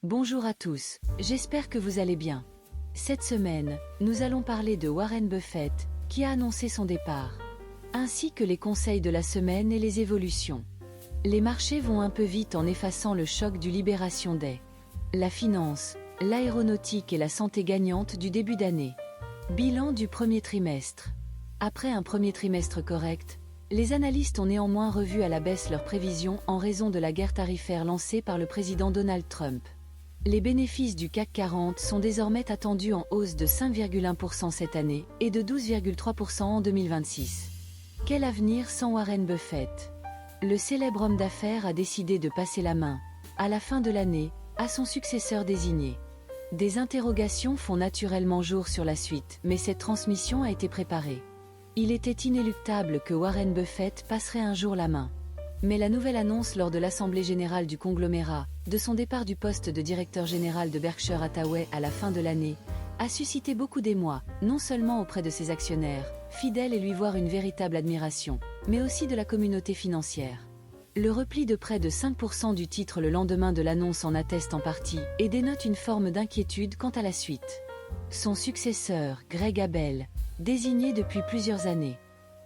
Bonjour à tous, j'espère que vous allez bien. Cette semaine, nous allons parler de Warren Buffett, qui a annoncé son départ, ainsi que les conseils de la semaine et les évolutions. Les marchés vont un peu vite en effaçant le choc du Libération Day. La finance, l'aéronautique et la santé gagnante du début d'année. Bilan du premier trimestre. Après un premier trimestre correct, les analystes ont néanmoins revu à la baisse leurs prévisions en raison de la guerre tarifaire lancée par le président Donald Trump. Les bénéfices du CAC 40 sont désormais attendus en hausse de 5,1% cette année et de 12,3% en 2026. Quel avenir sans Warren Buffett? Le célèbre homme d'affaires a décidé de passer la main, à la fin de l'année, à son successeur désigné. Des interrogations font naturellement jour sur la suite, mais cette transmission a été préparée. Il était inéluctable que Warren Buffett passerait un jour la main. Mais la nouvelle annonce lors de l'Assemblée générale du conglomérat, de son départ du poste de directeur général de Berkshire Hathaway à la fin de l'année, a suscité beaucoup d'émoi, non seulement auprès de ses actionnaires, fidèles et lui voir une véritable admiration, mais aussi de la communauté financière. Le repli de près de 5% du titre le lendemain de l'annonce en atteste en partie et dénote une forme d'inquiétude quant à la suite. Son successeur, Greg Abel, désigné depuis plusieurs années,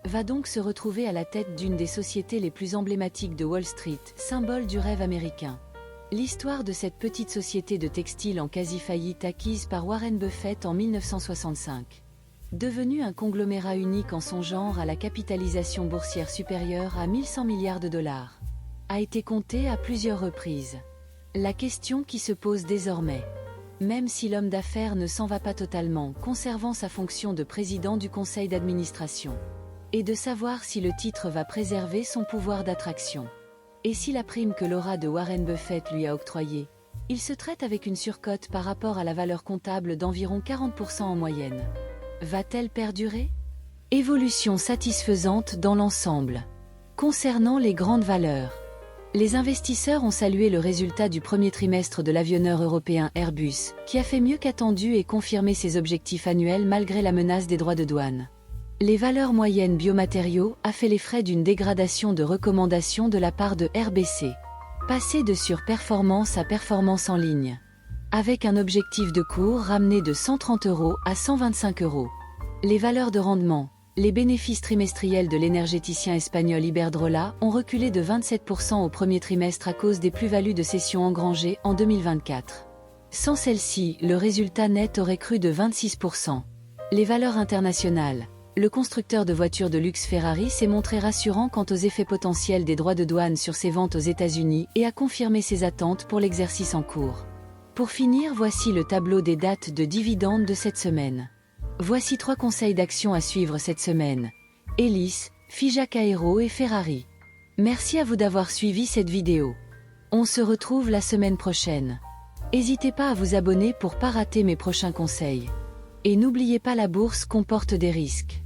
va donc se retrouver à la tête d'une des sociétés les plus emblématiques de Wall Street, symbole du rêve américain. L'histoire de cette petite société de textile en quasi-faillite acquise par Warren Buffett en 1965. Devenu un conglomérat unique en son genre à la capitalisation boursière supérieure à 1100 milliards de dollars, a été comptée à plusieurs reprises. La question qui se pose désormais, même si l'homme d'affaires ne s'en va pas totalement, conservant sa fonction de président du conseil d'administration, est de savoir si le titre va préserver son pouvoir d'attraction. Et si la prime que l'aura de Warren Buffett lui a octroyée, il se traite avec une surcote par rapport à la valeur comptable d'environ 40% en moyenne. Va-t-elle perdurer? Évolution satisfaisante dans l'ensemble. Concernant les grandes valeurs, les investisseurs ont salué le résultat du premier trimestre de l'avionneur européen Airbus, qui a fait mieux qu'attendu et confirmé ses objectifs annuels malgré la menace des droits de douane. Les valeurs moyennes biomatériaux a fait les frais d'une dégradation de recommandation de la part de RBC. Passé de surperformance à performance en ligne. Avec un objectif de cours ramené de 130 € à 125 €. Les valeurs de rendement. Les bénéfices trimestriels de l'énergéticien espagnol Iberdrola ont reculé de 27% au premier trimestre à cause des plus-values de cession engrangées en 2024. Sans celle-ci, le résultat net aurait cru de 26%. Les valeurs internationales. Le constructeur de voitures de luxe Ferrari s'est montré rassurant quant aux effets potentiels des droits de douane sur ses ventes aux États-Unis et a confirmé ses attentes pour l'exercice en cours. Pour finir, voici le tableau des dates de dividendes de cette semaine. Voici 3 conseils d'action à suivre cette semaine. Elis, Figeac Aero et Ferrari. Merci à vous d'avoir suivi cette vidéo. On se retrouve la semaine prochaine. N'hésitez pas à vous abonner pour ne pas rater mes prochains conseils. Et n'oubliez pas, la bourse comporte des risques.